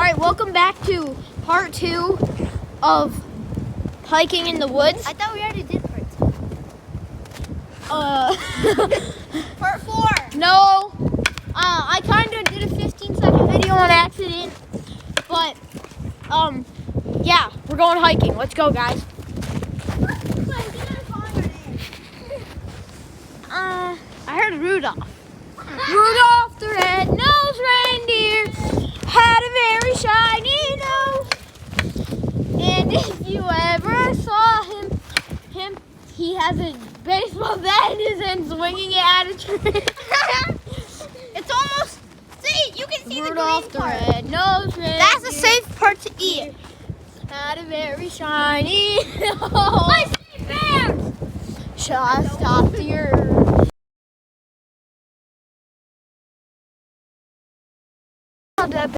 Alright, welcome back to part 2 of hiking in the woods. I thought we already did part 2. Part 4. No, I kind of did a 15-second video on accident, but, yeah, we're going hiking. Let's go, guys. I heard Rudolph. Rudolph the red-nosed reindeer had a very shiny nose. And if you ever saw him, he has a baseball bat in his hand swinging it at a tree. It's almost, see, you can see Rudolph the green part. red-nosed reindeer That's a safe part to eat. had a very shiny nose. I see bears. Shall I stop the earth?